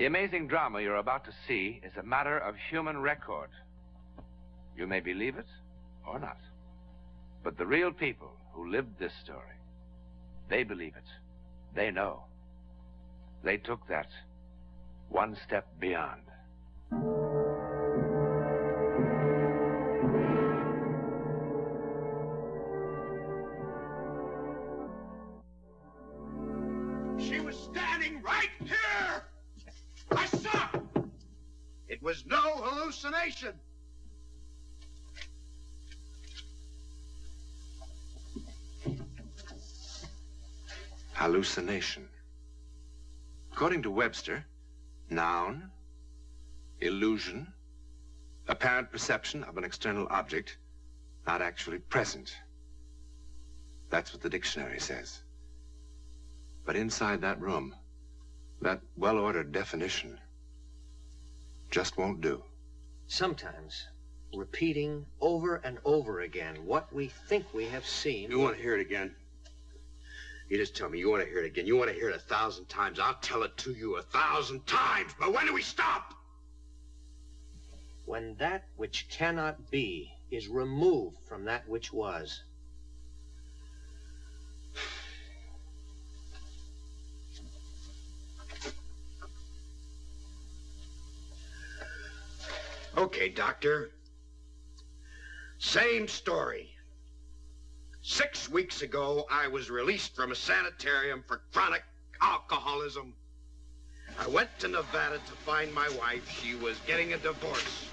The amazing drama you're about to see is a matter of human record. You may believe it or not. But the real people who lived this story, they believe it. They know. They took that one step beyond. She was standing right here! I saw her! It was no hallucination. Hallucination. According to Webster, noun, illusion, apparent perception of an external object, not actually present. That's what the dictionary says. But inside that room, that well-ordered definition just won't do. Sometimes, repeating over and over again what we think we have seen... You want to hear it again? You just tell me you want to hear it again. You want to hear it 1,000 times. I'll tell it to you 1,000 times. But when do we stop? When that which cannot be is removed from that which was. Okay, Doctor. Same story. 6 weeks ago, I was released from a sanitarium for chronic alcoholism. I went to Nevada to find my wife. She was getting a divorce.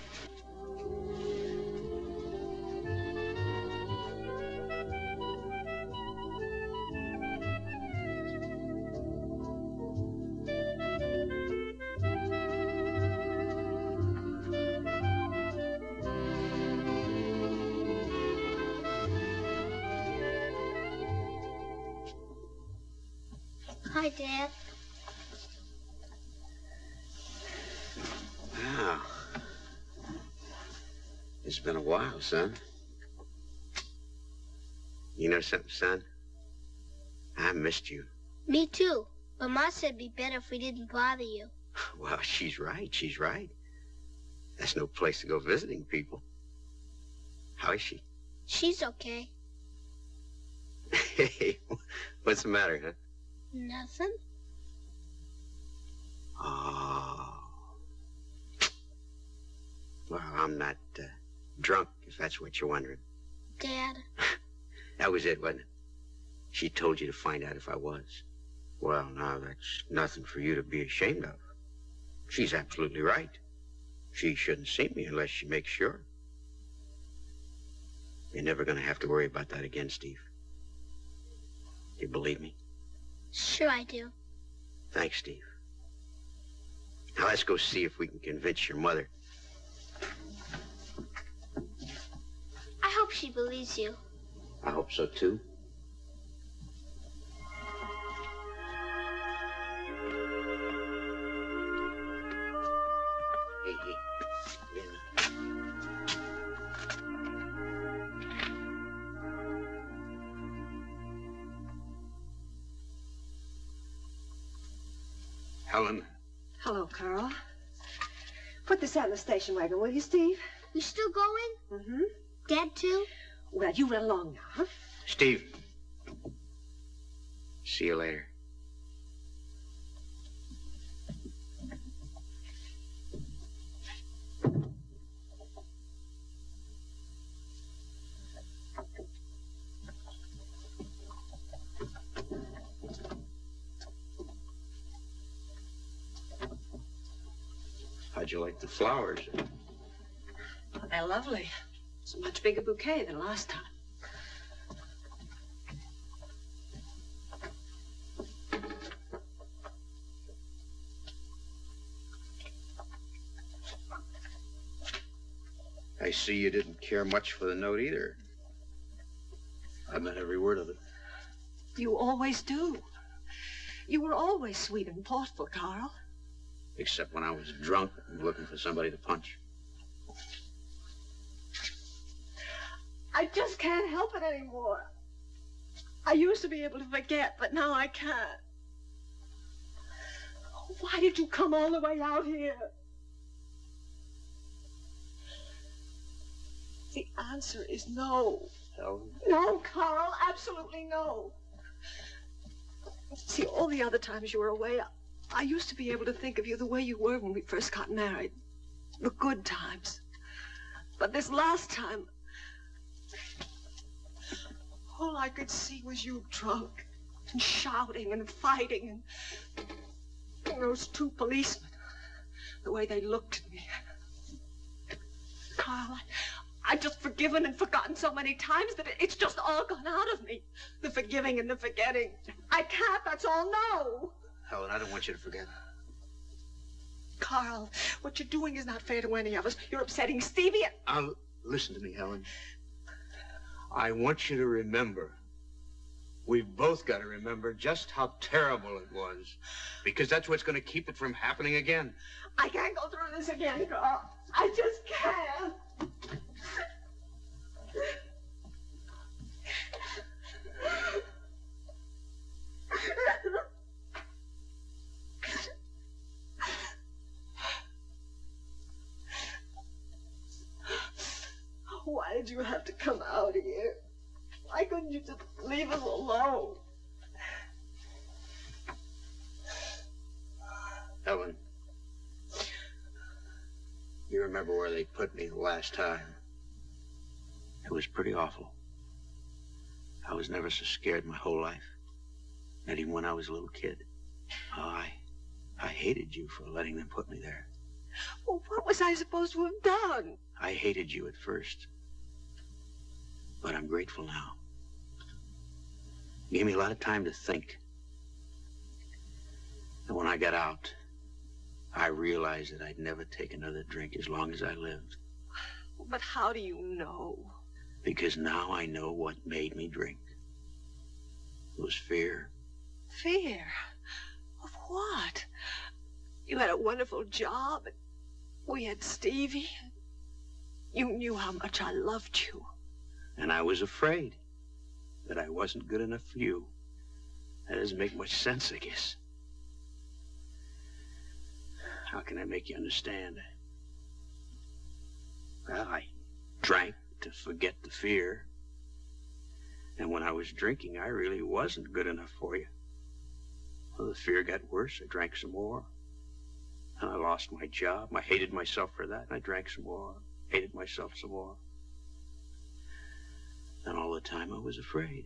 Hi, Dad. Wow. It's been a while, son. You know something, son? I missed you. Me too. But Ma said it'd be better if we didn't bother you. Well, she's right. She's right. That's no place to go visiting people. How is she? She's okay. Hey, what's the matter, huh? Nothing. Oh. Well, I'm not drunk, if that's what you're wondering. Dad. That was it, wasn't it? She told you to find out if I was. Well, now, that's nothing for you to be ashamed of. She's absolutely right. She shouldn't see me unless she makes sure. You're never going to have to worry about that again, Steve. You believe me? Sure I do. Thanks, Steve. Now let's go see if we can convince your mother. I hope she believes you. I hope so, too. Hey. Helen. Hello, Carl. Put this out in the station wagon, will you, Steve? You still going? Mm-hmm. Dad, too? Well, you run along now, huh? Steve. See you later. How'd you like the flowers? They're lovely. It's a much bigger bouquet than last time. I see you didn't care much for the note either. I meant every word of it. You always do. You were always sweet and thoughtful, Carl. Except when I was drunk and looking for somebody to punch. I just can't help it anymore. I used to be able to forget, but now I can't. Why did did you come all the way out here? The answer is no. Helen? No, Carl, absolutely no. See, all the other times you were away, I used to be able to think of you the way you were when we first got married. The good times. But this last time, all I could see was you drunk and shouting and fighting and those two policemen, the way they looked at me. Carl, I've just forgiven and forgotten so many times that it's just all gone out of me. The forgiving and the forgetting. I can't, that's all, no. Helen, I don't want you to forget. Carl, what you're doing is not fair to any of us. You're upsetting Stevie and... Listen to me, Helen. I want you to remember. We've both got to remember just how terrible it was. Because that's what's going to keep it from happening again. I can't go through this again, Carl. I just can't. Why did you have to come out here? Why couldn't you just leave us alone? Helen, you remember where they put me the last time? It was pretty awful. I was never so scared my whole life. Not even when I was a little kid. Oh, I hated you for letting them put me there. Well, what was I supposed to have done? I hated you at first. But I'm grateful now. You gave me a lot of time to think. And when I got out, I realized that I'd never take another drink as long as I lived. But how do you know? Because now I know what made me drink. It was fear. Fear? Of what? You had a wonderful job, and we had Stevie. You knew how much I loved you. And I was afraid that I wasn't good enough for you. That doesn't make much sense, I guess. How can I make you understand? Well, I drank to forget the fear. And when I was drinking, I really wasn't good enough for you. Well, the fear got worse. I drank some more. And I lost my job. I hated myself for that. And I drank some more. Hated myself some more. And all the time I was afraid.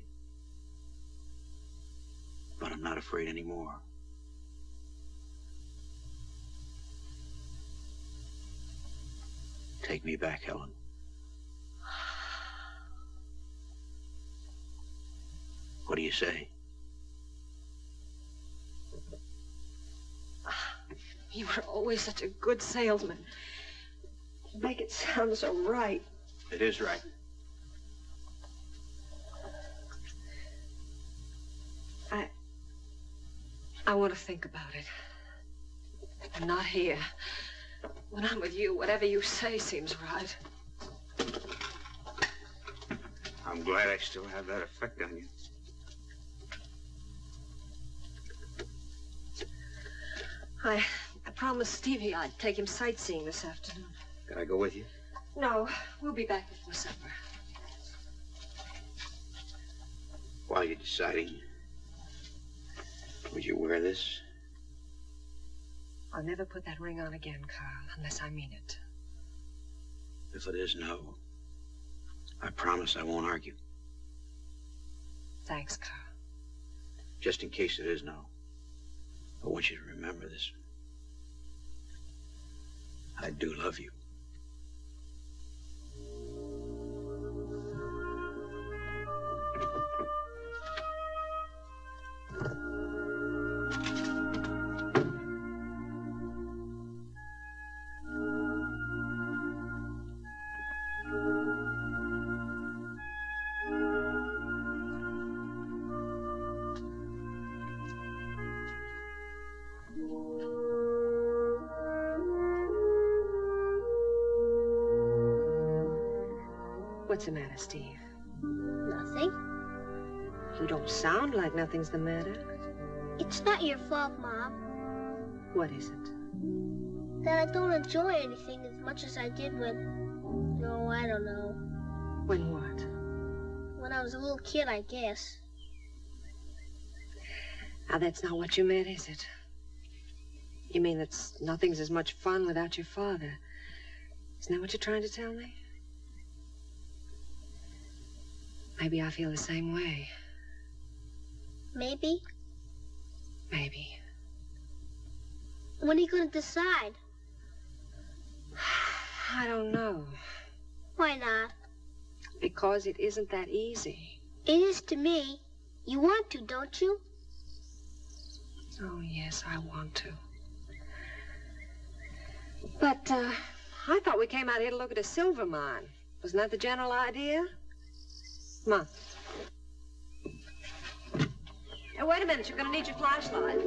But I'm not afraid anymore. Take me back, Helen. What do you say? You were always such a good salesman. You make it sound so right. It is right. I want to think about it. I'm not here. When I'm with you, whatever you say seems right. I'm glad I still have that effect on you. I promised Stevie I'd take him sightseeing this afternoon. Can I go with you? No, we'll be back before supper. While you're deciding, would you wear this? I'll never put that ring on again, Carl, unless I mean it. If it is no, I promise I won't argue. Thanks, Carl. Just in case it is no, I want you to remember this. I do love you. What's the matter, Steve? Nothing. You don't sound like nothing's the matter. It's not your fault, Mom. What is it? That I don't enjoy anything as much as I did when... No, I don't know. When what? When I was a little kid, I guess. Now, that's not what you meant, is it? You mean that nothing's as much fun without your father. Isn't that what you're trying to tell me? Maybe I feel the same way. Maybe? Maybe. When are you going to decide? I don't know. Why not? Because it isn't that easy. It is to me. You want to, don't you? Oh, yes, I want to. But, I thought we came out here to look at a silver mine. Wasn't that the general idea? Come on. Hey, wait a minute. You're going to need your flashlight.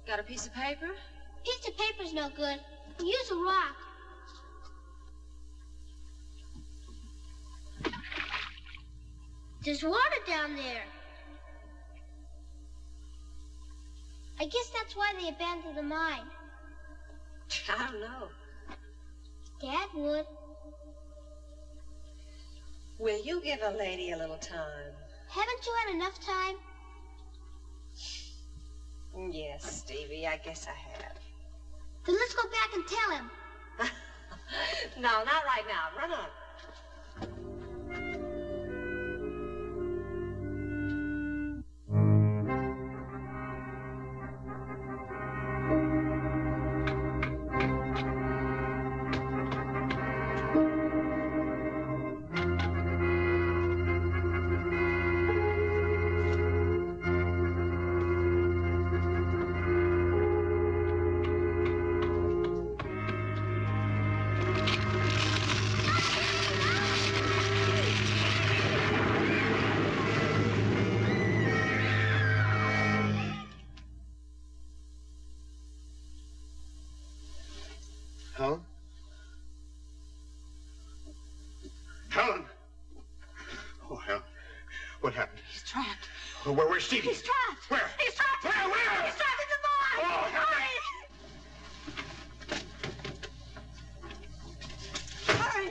Got a piece of paper? Piece of paper's no good. Use a rock. There's water down there. I guess that's why they abandoned the mine. I don't know. Dad would. Will you give a lady a little time? Haven't you had enough time? Yes, Stevie, I guess I have. Then let's go back and tell him. No, not right now. Run on. Helen? Helen! Oh, Helen. What happened? He's trapped. Oh, where's Stevie? He's trapped. Where? He's trapped. Where? He's trapped in the mine. Oh, Helen! Hurry.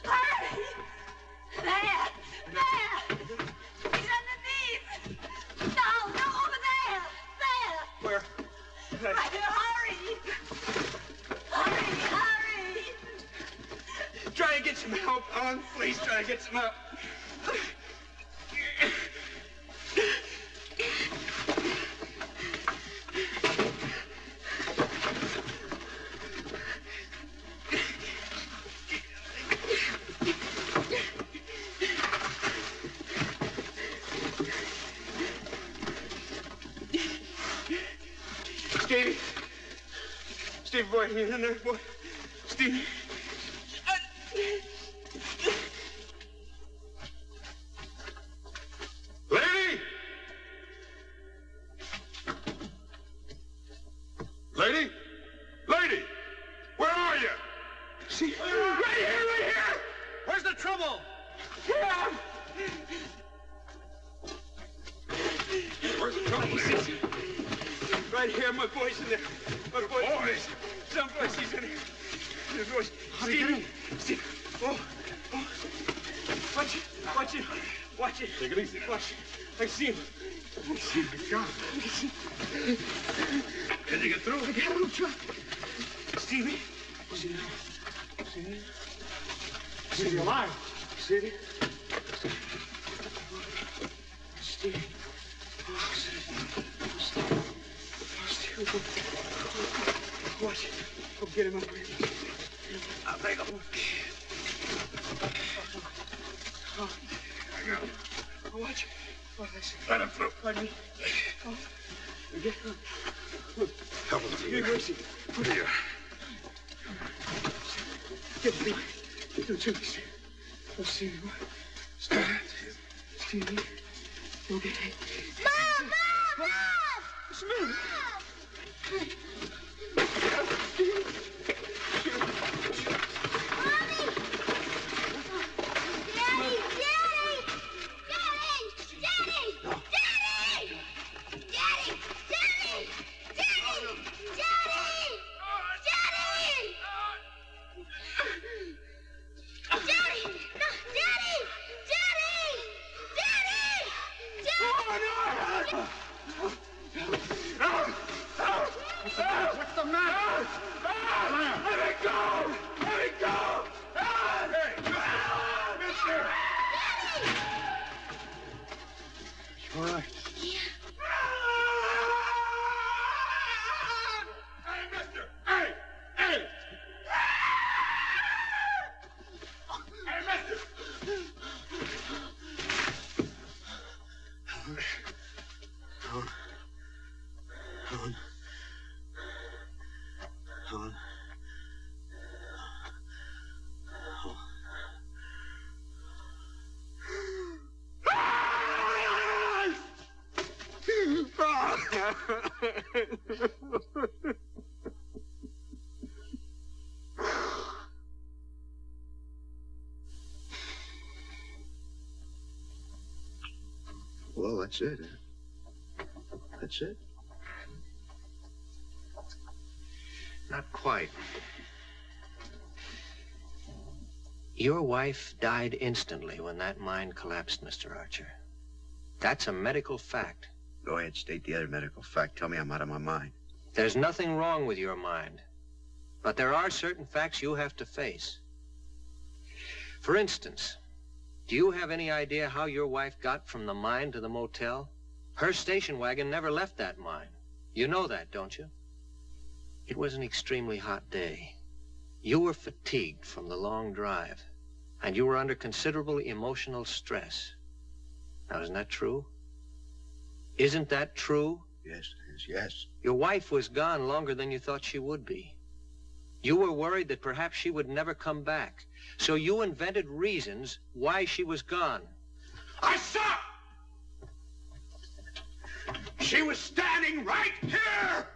Hurry. There. He's underneath. No, over there. There. Where? Right here, hurry. Hurry. Try to get some help, Helen. Please try to get some help. Stevie. Stevie, boy, you in there, boy? Stevie. Lady! Lady? Lady! Where are you? See, right here! Where's the trouble? Here! Where's the trouble? Right here, my boy's in there. My boy. Someplace he's in here. His voice. Stevie. it. Take it easy. Watch it. I see him. I see him. He's gone. Can you get through? I got him. Try. Stevie. Stevie. Stevie. Stevie alive. Stevie. Stevie. Oh, Stevie. Watch it. Go get him up. I'll take him. Oh. I got him. Watch. Oh, I see. Let him through. Pardon me. Oh. Get him. Help him. Get mercy. Here. Get me. Don't shoot me. Oh, Stevie. Stevie. Okay. Mom! Mom! Mom! What's the matter? Hey. What's the matter? Let me go! Let me go! Hey! Mister! All right. Hey, mister! Hey! Hey! Hey, mister! Well, that's it. That's it. Not quite. Your wife died instantly when that mine collapsed, Mr. Archer. That's a medical fact. Go ahead, state the other medical fact. Tell me I'm out of my mind. There's nothing wrong with your mind. But there are certain facts you have to face. For instance, do you have any idea how your wife got from the mine to the motel? Her station wagon never left that mine. You know that, don't you? It was an extremely hot day. You were fatigued from the long drive, and you were under considerable emotional stress. Now, isn't that true? Isn't that true? Yes, yes, yes. Your wife was gone longer than you thought she would be. You were worried that perhaps she would never come back, so you invented reasons why she was gone. I saw! She was standing right here!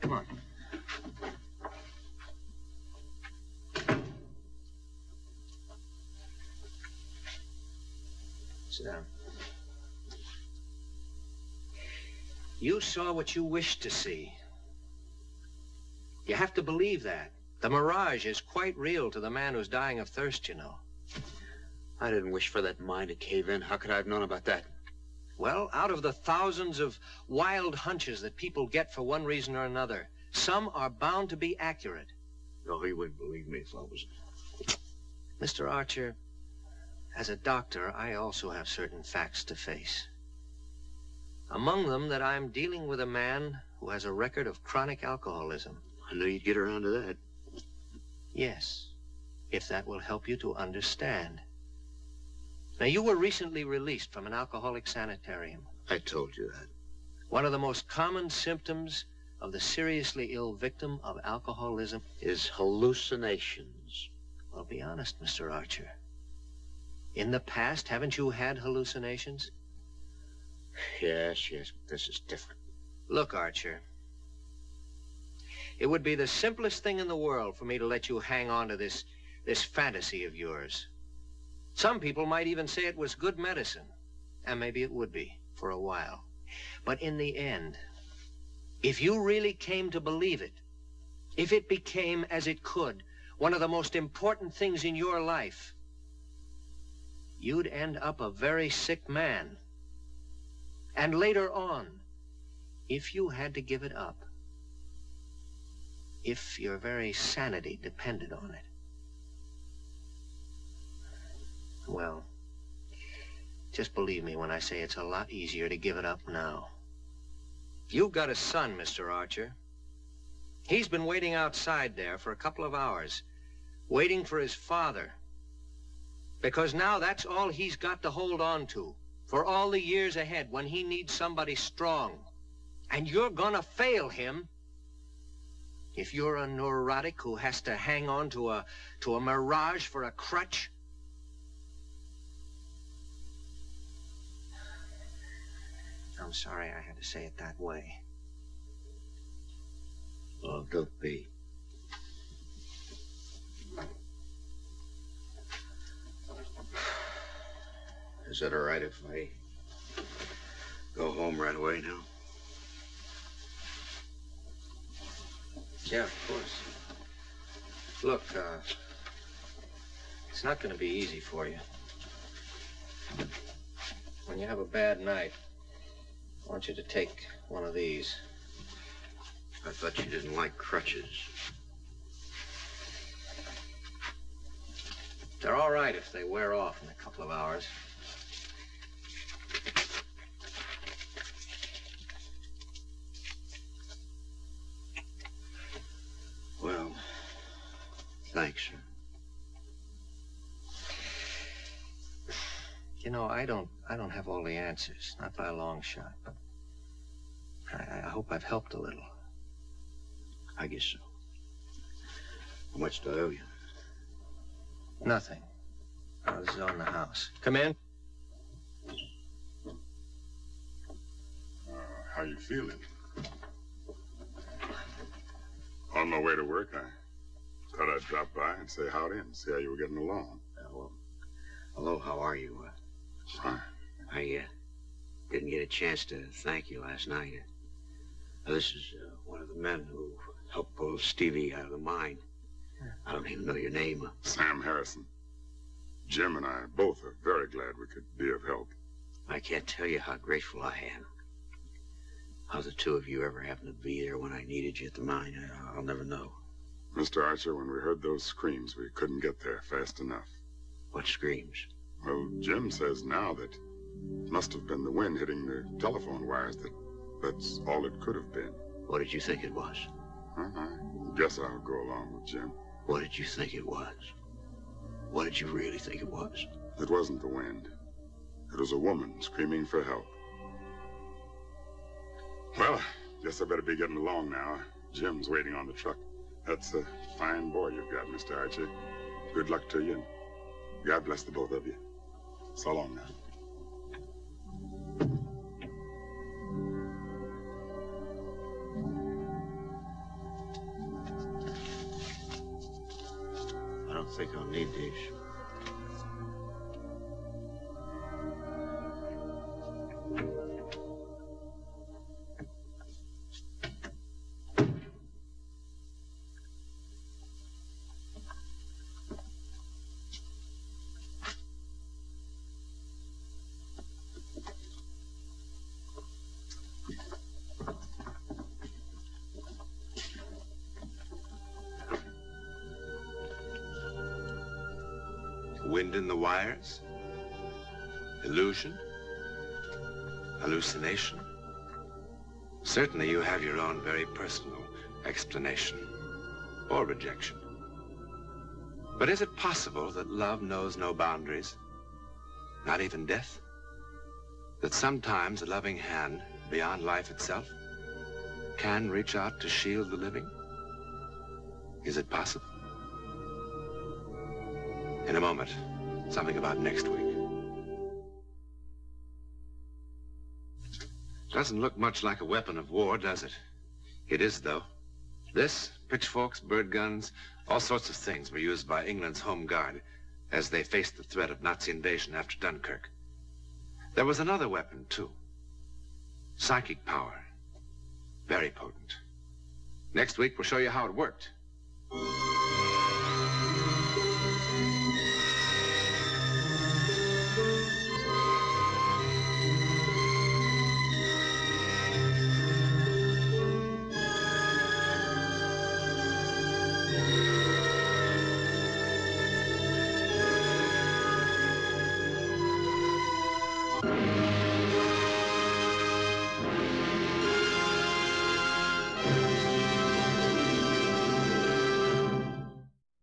Come on. Sit down. You saw what you wished to see. You have to believe that. The mirage is quite real to the man who's dying of thirst, you know. I didn't wish for that mine to cave in. How could I have known about that? Well, out of the thousands of wild hunches that people get for one reason or another, some are bound to be accurate. No, he wouldn't believe me if I was... Mr. Archer, as a doctor, I also have certain facts to face. Among them, that I'm dealing with a man who has a record of chronic alcoholism. I knew you'd get around to that. Yes, if that will help you to understand. Now, you were recently released from an alcoholic sanitarium. I told you that. One of the most common symptoms of the seriously ill victim of alcoholism is hallucinations. Well, be honest, Mr. Archer. In the past, haven't you had hallucinations? Yes, yes, but this is different. Look, Archer, it would be the simplest thing in the world for me to let you hang on to this fantasy of yours. Some people might even say it was good medicine, and maybe it would be for a while. But in the end, if you really came to believe it, if it became, as it could, one of the most important things in your life, you'd end up a very sick man. And later on, if you had to give it up, if your very sanity depended on it, well, just believe me when I say it's a lot easier to give it up now. You've got a son, Mr. Archer. He's been waiting outside there for a couple of hours, waiting for his father. Because now that's all he's got to hold on to for all the years ahead when he needs somebody strong. And you're gonna fail him if you're a neurotic who has to hang on to a mirage for a crutch. I'm sorry I had to say it that way. Oh, don't be. Is it all right if I go home right away now? Yeah, of course. Look, it's not going to be easy for you. When you have a bad night, I want you to take one of these. I thought you didn't like crutches. They're all right if they wear off in a couple of hours. Well, thanks, sir. You know, I don't have all the answers, not by a long shot, but I hope I've helped a little. I guess so. How much do I owe you? Nothing. This is on the house. Come in. How you feeling? On my way to work, I thought I'd drop by and say howdy and see how you were getting along. Well, hello, how are you? Fine. I didn't get a chance to thank you last night. This is one of the men who helped pull Stevie out of the mine. I don't even know your name. Sam Harrison. Jim and I both are very glad we could be of help. I can't tell you how grateful I am. How the two of you ever happened to be there when I needed you at the mine, I'll never know. Mr. Archer, when we heard those screams, we couldn't get there fast enough. What screams? Well, Jim says now that it must have been the wind hitting the telephone wires. That's all it could have been. What did you think it was? I guess I'll go along with Jim. What did you think it was? What did you really think it was? It wasn't the wind. It was a woman screaming for help. Well, guess I better be getting along now. Jim's waiting on the truck. That's a fine boy you've got, Mr. Archer. Good luck to you, and God bless the both of you. So long now. I don't think I'll need these. Wind in the wires? Illusion? Hallucination? Certainly you have your own very personal explanation or rejection. But is it possible that love knows no boundaries? Not even death? That sometimes a loving hand, beyond life itself, can reach out to shield the living? Is it possible? In a moment, something about next week. Doesn't look much like a weapon of war, does it? It is, though. This, pitchforks, bird guns, all sorts of things were used by England's Home Guard as they faced the threat of Nazi invasion after Dunkirk. There was another weapon, too. Psychic power. Very potent. Next week, we'll show you how it worked.